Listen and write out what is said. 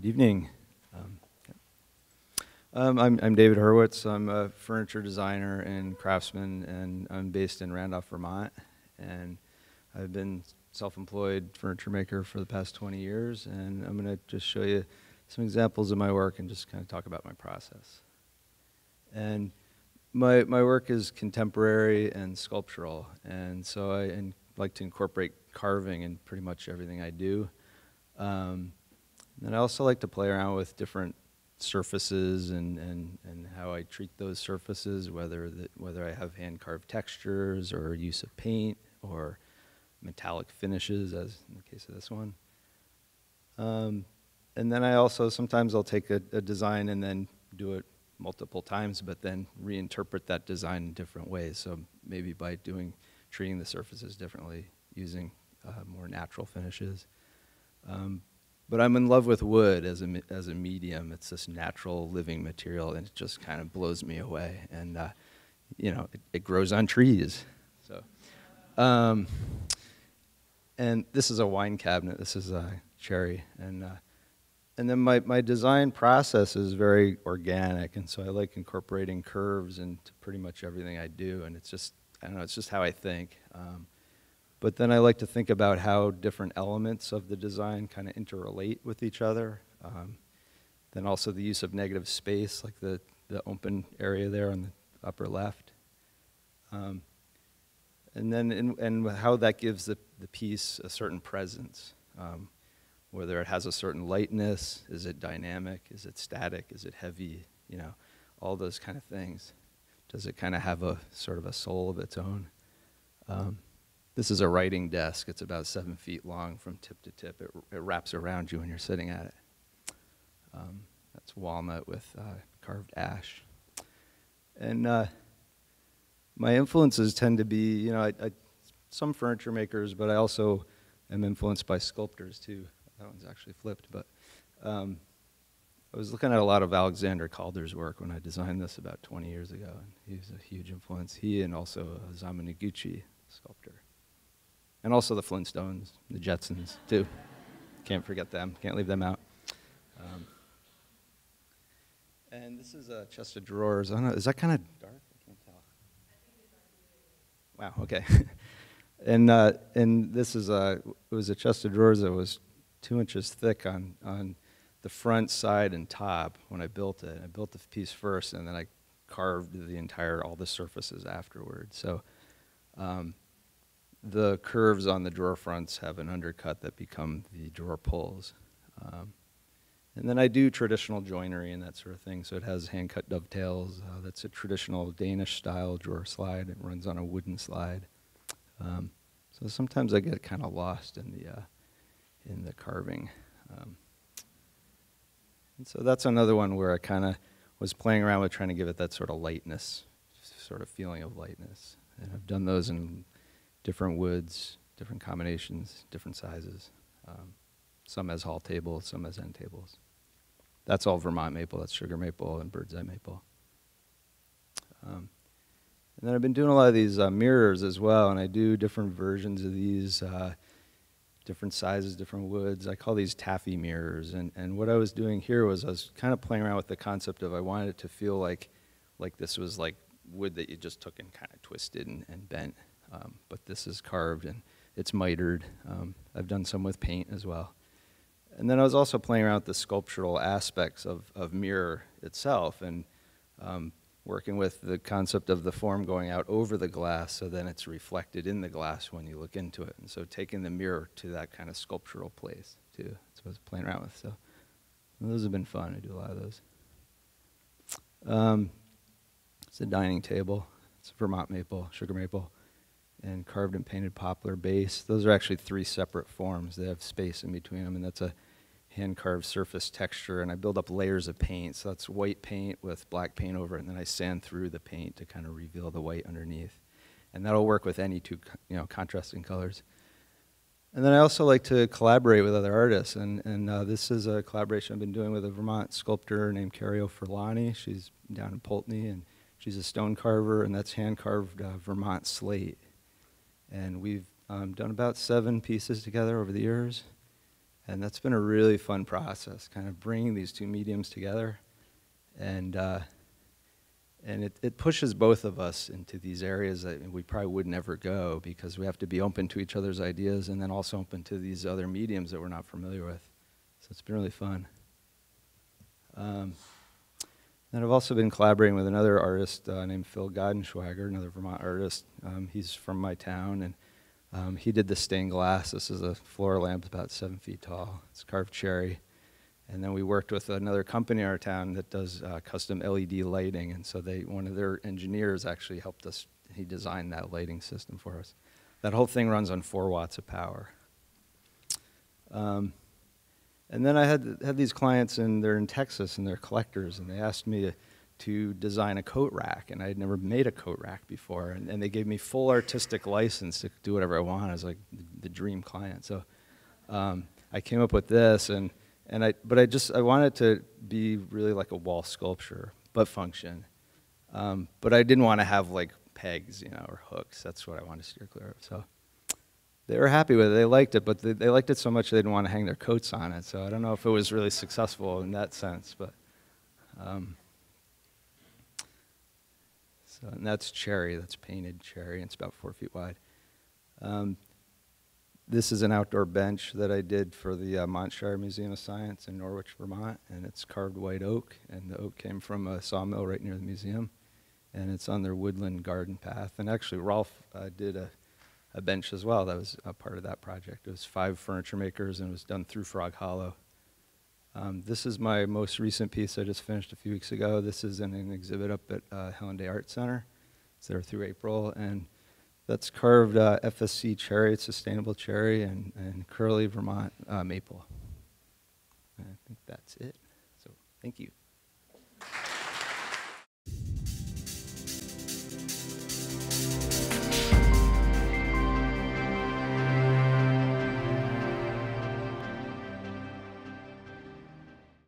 Good evening. I'm David Hurwitz. I'm a furniture designer and craftsman, and I'm based in Randolph, Vermont. And I've been self-employed furniture maker for the past 20 years, and I'm going to just show you some examples of my work and just kind of talk about my process. And my work is contemporary and sculptural, and so I like to incorporate carving in pretty much everything I do. And I also like to play around with different surfaces and how I treat those surfaces, whether I have hand-carved textures or use of paint or metallic finishes, as in the case of this one. And then I also, sometimes I'll take a design and then do it multiple times, but then reinterpret that design in different ways. So maybe by treating the surfaces differently, using more natural finishes. But I'm in love with wood as a medium. It's this natural living material, and it just kind of blows me away. And you know, it grows on trees. So, and this is a wine cabinet. This is a cherry, and then my design process is very organic, and so I like incorporating curves into pretty much everything I do. And it's just, I don't know, it's just how I think. But then I like to think about how different elements of the design kind of interrelate with each other. Then also the use of negative space, like the open area there on the upper left. And then and how that gives the piece a certain presence. Whether it has a certain lightness, is it dynamic, is it static, is it heavy, you know, all those kind of things. Does it kind of have a sort of a soul of its own? This is a writing desk. It's about 7 feet long from tip to tip. It wraps around you when you're sitting at it. That's walnut with carved ash. And my influences tend to be, you know, some furniture makers, but I also am influenced by sculptors too. That one's actually flipped, but I was looking at a lot of Alexander Calder's work when I designed this about 20 years ago, and he was a huge influence. He and also Osamu Noguchi, sculptor. And also the Flintstones, the Jetsons, too. Can't forget them. Can't leave them out. And this is a chest of drawers. I don't know, is that kind of dark? I can't tell. Wow, okay. And this is it was a chest of drawers that was 2 inches thick on the front, side, and top when I built it. I built the piece first, and then I carved all the surfaces afterwards. So the curves on the drawer fronts have an undercut that become the drawer pulls. And then I do traditional joinery and that sort of thing. So it has hand-cut dovetails. That's a traditional Danish-style drawer slide. It runs on a wooden slide. So sometimes I get kind of lost in the carving. And so that's another one where I kind of was playing around with trying to give it that sort of lightness, sort of feeling of lightness. And I've done those in different woods, different combinations, different sizes. Some as hall tables, some as end tables. That's all Vermont maple. That's sugar maple and bird's eye maple. And then I've been doing a lot of these mirrors as well, and I do different versions of these, different sizes, different woods. I call these taffy mirrors. And what I was doing here was I was kind of playing around with the concept of I wanted it to feel like this was like wood that you just took and kind of twisted and bent. But this is carved and it's mitered. I've done some with paint as well. And then I was also playing around with the sculptural aspects of mirror itself and working with the concept of the form going out over the glass so then it's reflected in the glass when you look into it. And so taking the mirror to that kind of sculptural place too. That's what I was playing around with. So those have been fun. I do a lot of those. It's a dining table. It's Vermont maple, sugar maple, and carved and painted poplar base. Those are actually 3 separate forms. They have space in between them, and that's a hand-carved surface texture, and I build up layers of paint. So that's white paint with black paint over it, and then I sand through the paint to kind of reveal the white underneath. And that'll work with any 2 contrasting colors. And then I also like to collaborate with other artists, and this is a collaboration I've been doing with a Vermont sculptor named Carrie O'Furlani. She's down in Pulteney, and she's a stone carver, and that's hand-carved Vermont slate. And we've done about 7 pieces together over the years. And that's been a really fun process, kind of bringing these two mediums together. And it pushes both of us into these areas that we probably would never go, because we have to be open to each other's ideas and then also open to these other mediums that we're not familiar with. So it's been really fun. And I've also been collaborating with another artist named Phil Godenschwager, another Vermont artist. He's from my town, and he did the stained glass. This is a floor lamp about 7 feet tall. It's carved cherry. And then we worked with another company in our town that does custom LED lighting, and so one of their engineers actually helped us. He designed that lighting system for us. That whole thing runs on 4 watts of power. And then I had these clients, and they're in Texas, and they're collectors, and they asked me to design a coat rack, and I had never made a coat rack before, and they gave me full artistic license to do whatever I want. I was like the dream client. So I came up with this, but I wanted it to be really like a wall sculpture, but function. But I didn't want to have like pegs, or hooks. That's what I wanted to steer clear of. So they were happy with it. They liked it, but they liked it so much they didn't want to hang their coats on it. So I don't know if it was really successful in that sense, but. And that's cherry. That's painted cherry. And it's about 4 feet wide. This is an outdoor bench that I did for the Montshire Museum of Science in Norwich, Vermont, and it's carved white oak, and the oak came from a sawmill right near the museum, and it's on their woodland garden path. And actually, Rolf did a bench as well. That was a part of that project. It was 5 furniture makers, and it was done through Frog Hollow. This is my most recent piece I just finished a few weeks ago. This is in an exhibit up at Helen Day Art Center. It's there through April, and that's carved FSC cherry, it's sustainable cherry, and curly Vermont maple. And I think that's it. So thank you.